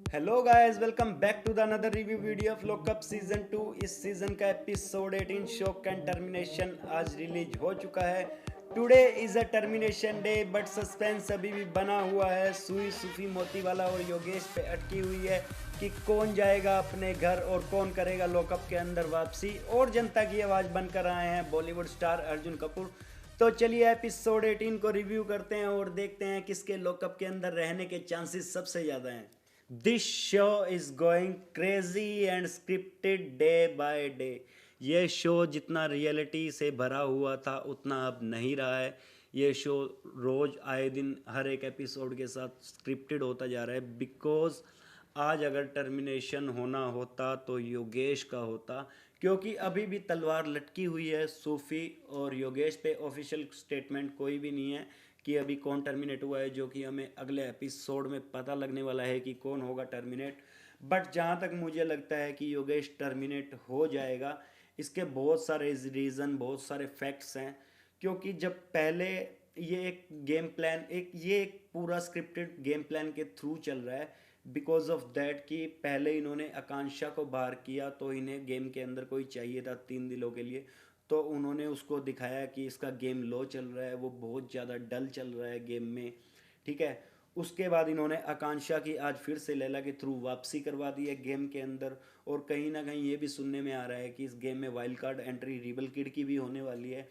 Hello guys, welcome back to the another review video of lockup season 2। इस season का episode 18 shock and termination आज release हो चुका है। Today is a termination day but suspense अभी भी बना हुआ है। सुई सूफी मोतीवाला और योगेश पे अटकी हुई है कि कौन जाएगा अपने घर और कौन करेगा लॉकअप के अंदर वापसी। और जनता की आवाज़ बनकर आए हैं बॉलीवुड स्टार अर्जुन कपूर। तो चलिए एपिसोड 18 को रिव्यू करते हैं और देखते हैं किसके लॉकअप के अंदर रहने के चांसेस सबसे ज़्यादा हैं। This show is going crazy and scripted day by day. ये शो जितना रियलिटी से भरा हुआ था उतना अब नहीं रहा है। ये शो रोज आए दिन हर एक एपिसोड के साथ स्क्रिप्टेड होता जा रहा है। बिकॉज आज अगर टर्मिनेशन होना होता तो योगेश का होता, क्योंकि अभी भी तलवार लटकी हुई है सूफी और योगेश पे। ऑफिशियल स्टेटमेंट कोई भी नहीं है कि अभी कौन टर्मिनेट हुआ है, जो कि हमें अगले एपिसोड में पता लगने वाला है कि कौन होगा टर्मिनेट। बट जहाँ तक मुझे लगता है कि योगेश टर्मिनेट हो जाएगा, इसके बहुत सारे रीज़न, बहुत सारे फैक्ट्स हैं। क्योंकि जब पहले ये एक गेम प्लान, ये एक पूरा स्क्रिप्टेड गेम प्लान के थ्रू चल रहा है। बिकॉज ऑफ दैट कि पहले इन्होंने आकांक्षा को बाहर किया तो इन्हें गेम के अंदर कोई चाहिए था 3 दिनों के लिए। तो उन्होंने उसको दिखाया कि इसका गेम लो चल रहा है, वो बहुत ज़्यादा डल चल रहा है गेम में। ठीक है। उसके बाद इन्होंने आकांक्षा की आज फिर से लैला के थ्रू वापसी करवा दी है गेम के अंदर। और कहीं ना कहीं ये भी सुनने में आ रहा है कि इस गेम में wild card entry rebel kid की भी होने वाली है।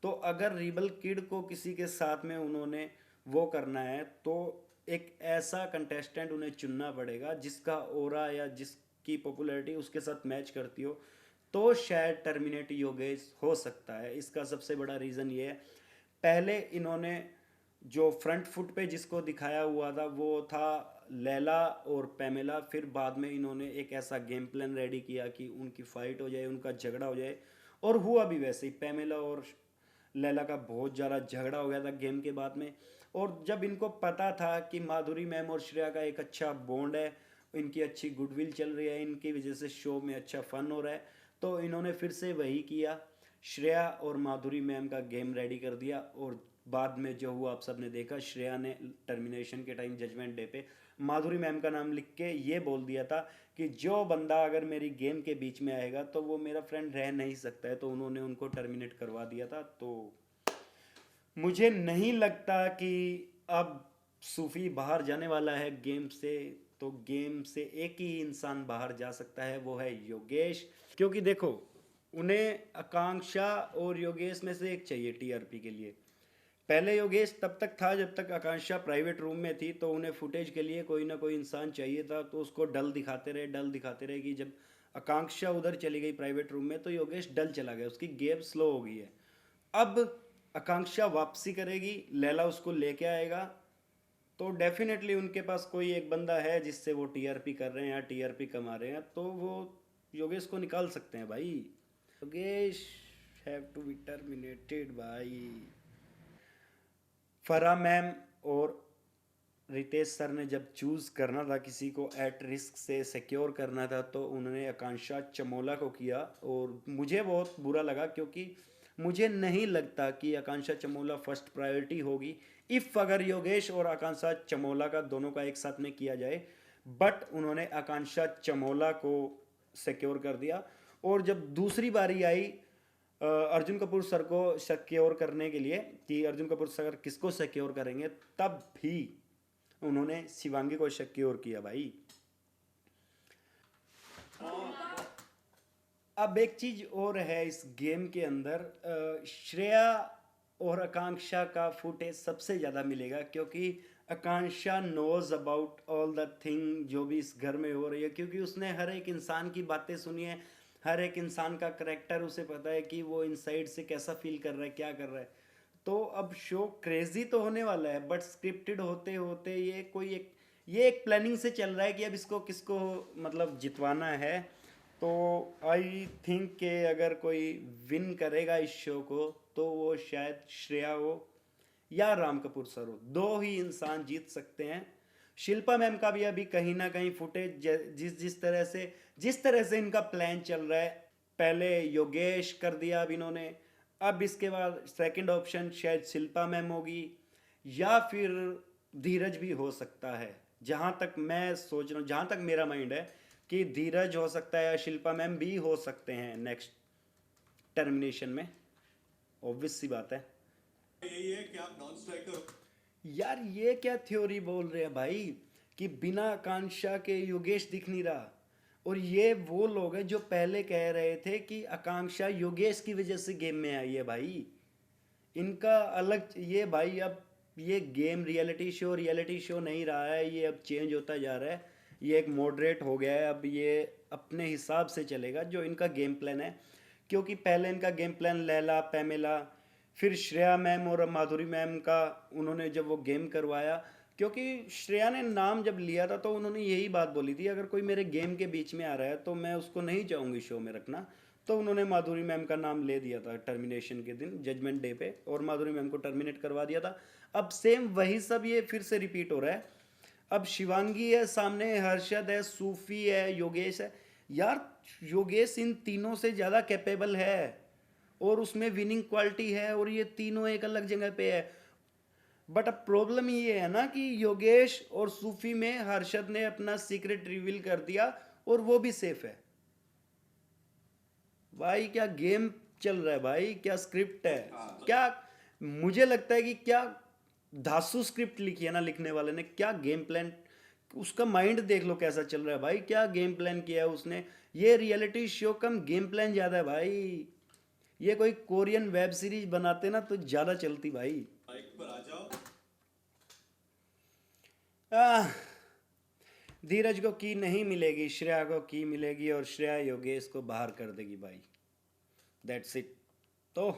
तो अगर रिबल किड को किसी के साथ में उन्होंने वो करना है तो एक ऐसा कंटेस्टेंट उन्हें चुनना पड़ेगा जिसका ओरा या जिसकी पॉपुलैरिटी उसके साथ मैच करती हो। तो शायद टर्मिनेट योगेश हो सकता है। इसका सबसे बड़ा रीज़न ये है, पहले इन्होंने जो फ्रंट फुट पे जिसको दिखाया हुआ था वो था लैला और पैमेला। फिर बाद में इन्होंने एक ऐसा गेम प्लान रेडी किया कि उनकी फाइट हो जाए, उनका झगड़ा हो जाए। और हुआ भी वैसे ही, पैमेला और लैला का बहुत ज़्यादा झगड़ा हो गया था गेम के बाद में। और जब इनको पता था कि माधुरी मैम और श्रेया का एक अच्छा बॉन्ड है, इनकी अच्छी गुडविल चल रही है, इनकी वजह से शो में अच्छा फन हो रहा है, तो इन्होंने फिर से वही किया। श्रेया और माधुरी मैम का गेम रेडी कर दिया। और बाद में जो हुआ आप सब ने देखा, श्रेया ने टर्मिनेशन के टाइम जजमेंट डे पे माधुरी मैम का नाम लिख के ये बोल दिया था कि जो बंदा अगर मेरी गेम के बीच में आएगा तो वो मेरा फ्रेंड रह नहीं सकता है। तो उन्होंने उनको टर्मिनेट करवा दिया था। तो मुझे नहीं लगता कि अब सूफी बाहर जाने वाला है गेम से। तो गेम से एक ही इंसान बाहर जा सकता है, वो है योगेश। क्योंकि देखो, उन्हें आकांक्षा और योगेश में से एक चाहिए टीआरपी के लिए। पहले योगेश तब तक था जब तक आकांक्षा प्राइवेट रूम में थी, तो उन्हें फुटेज के लिए कोई ना कोई इंसान चाहिए था। तो उसको डल दिखाते रहे, डल दिखाते रहे कि जब आकांक्षा उधर चली गई प्राइवेट रूम में तो योगेश डल चला गया, उसकी गेम स्लो हो गई है। अब आकांक्षा वापसी करेगी, लैला उसको लेके आएगा, तो डेफिनेटली उनके पास कोई एक बंदा है जिससे वो टीआरपी कर रहे हैं या टीआरपी कमा रहे हैं, तो वो योगेश को निकाल सकते हैं भाई। Yogesh have to be terminated भाई। फरा मैम और रितेश सर ने जब चूज़ करना था किसी को एट रिस्क से सिक्योर करना था, तो उन्होंने आकांक्षा चमोला को किया। और मुझे बहुत बुरा लगा, क्योंकि मुझे नहीं लगता कि आकांक्षा चमोला फर्स्ट प्रायोरिटी होगी इफ़ अगर योगेश और आकांक्षा चमोला का दोनों का एक साथ में किया जाए। बट उन्होंने आकांक्षा चमोला को सिक्योर कर दिया। और जब दूसरी बारी आई अर्जुन कपूर सर को सिक्योर करने के लिए कि अर्जुन कपूर सर किसको सिक्योर करेंगे, तब भी उन्होंने शिवांगी को सिक्योर किया भाई। अब एक चीज और है इस गेम के अंदर, श्रेया और आकांक्षा का फुटेज सबसे ज़्यादा मिलेगा, क्योंकि Akanksha knows about all the thing जो भी इस घर में हो रही है। क्योंकि उसने हर एक इंसान की बातें सुनी है, हर एक इंसान का करेक्टर उसे पता है कि वो इनसाइड से कैसा फील कर रहा है, क्या कर रहा है। तो अब शो क्रेजी तो होने वाला है, बट स्क्रिप्टेड होते होते ये एक प्लानिंग से चल रहा है कि अब इसको किसको मतलब जितवाना है। तो आई थिंक कि अगर कोई विन करेगा इस शो को तो वो शायद श्रेया हो या राम कपूर सर हो, दो ही इंसान जीत सकते हैं। शिल्पा मैम का भी अभी कहीं ना कहीं फुटेज जिस तरह से इनका प्लान चल रहा है, पहले योगेश कर दिया अब इन्होंने। अब इसके बाद सेकंड ऑप्शन शायद शिल्पा मैम होगी या फिर धीरज भी हो सकता है। जहाँ तक मैं सोच रहा हूँ, जहाँ तक मेरा माइंड है कि धीरज हो सकता है या शिल्पा मैम भी हो सकते हैं नेक्स्ट टर्मिनेशन में। ऑब्वियस सी बात है। यही है कि आप नॉन स्ट्राइकर हो। यार ये क्या थ्योरी बोल रहे हैं भाई कि बिना आकांक्षा के योगेश दिख नहीं रहा। और ये वो लोग हैं जो पहले कह रहे थे कि आकांक्षा योगेश की वजह से गेम में आई है भाई। इनका अलग ये भाई, अब ये गेम रियलिटी शो नहीं रहा है, ये अब चेंज होता जा रहा है। ये एक मॉडरेट हो गया है, अब ये अपने हिसाब से चलेगा जो इनका गेम प्लान है। क्योंकि पहले इनका गेम प्लान लैला पैमेला, फिर श्रेया मैम और माधुरी मैम का उन्होंने जब वो गेम करवाया, क्योंकि श्रेया ने नाम जब लिया था तो उन्होंने यही बात बोली थी अगर कोई मेरे गेम के बीच में आ रहा है तो मैं उसको नहीं चाहूँगी शो में रखना। तो उन्होंने माधुरी मैम का नाम ले दिया था टर्मिनेशन के दिन जजमेंट डे पे, और माधुरी मैम को टर्मिनेट करवा दिया था। अब सेम वही सब ये फिर से रिपीट हो रहा है। अब शिवांगी है सामने, हर्षद है, सूफी है, योगेश है। यार योगेश इन तीनों से ज़्यादा कैपेबल है और उसमें विनिंग क्वालिटी है और ये तीनों एक अलग जगह पे है। बट अब प्रॉब्लम ये है ना कि योगेश और सूफी में हर्षद ने अपना सीक्रेट रिवील कर दिया और वो भी सेफ है। भाई क्या गेम चल रहा है भाई, क्या स्क्रिप्ट है क्या। मुझे लगता है कि क्या धांसू स्क्रिप्ट लिखी है ना लिखने वाले ने, क्या गेम प्लान, उसका माइंड देख लो कैसा चल रहा है भाई, क्या गेम प्लान किया है उसने। ये रियलिटी शो कम गेम प्लान ज़्यादा है भाई। ये कोई कोरियन वेब सीरीज बनाते ना तो ज़्यादा चलती भाई। बाइक पर आ जाओ। आह, धीरज को की नहीं मिलेगी, श्रेया को की मिलेगी और श्रेया योगेश को बाहर कर देगी भाई। That's it. तो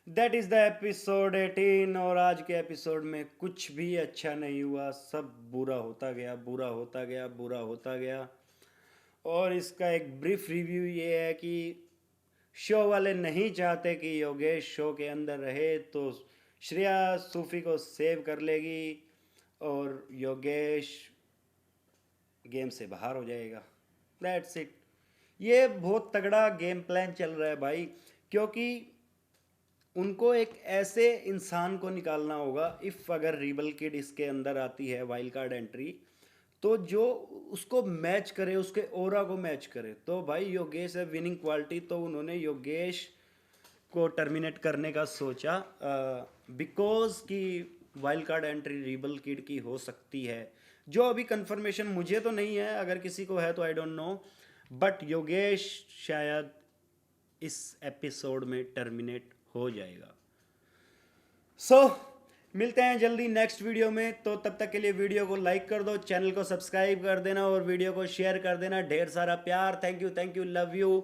दैट इज़ द एपिसोड 18। और आज के एपिसोड में कुछ भी अच्छा नहीं हुआ, सब बुरा होता गया, बुरा होता गया, बुरा होता गया। और इसका एक ब्रीफ रिव्यू ये है कि शो वाले नहीं चाहते कि योगेश शो के अंदर रहे, तो श्रेया सूफी को सेव कर लेगी और योगेश गेम से बाहर हो जाएगा। That's it. ये बहुत तगड़ा गेम प्लान चल रहा है भाई, क्योंकि उनको एक ऐसे इंसान को निकालना होगा, इफ़ अगर रिबल किड इसके अंदर आती है वाइल्ड कार्ड एंट्री, तो जो उसको मैच करे, उसके ओरा को मैच करे। तो भाई योगेश है विनिंग क्वालिटी, तो उन्होंने योगेश को टर्मिनेट करने का सोचा बिकॉज कि wild card entry rebel kid की हो सकती है, जो अभी कंफर्मेशन मुझे तो नहीं है, अगर किसी को है तो I don't know. But Yogesh शायद इस एपिसोड में टर्मिनेट हो जाएगा। सो मिलते हैं जल्दी नेक्स्ट वीडियो में। तो तब तक के लिए वीडियो को लाइक कर दो, चैनल को सब्सक्राइब कर देना और वीडियो को शेयर कर देना। ढेर सारा प्यार। Thank you, love you.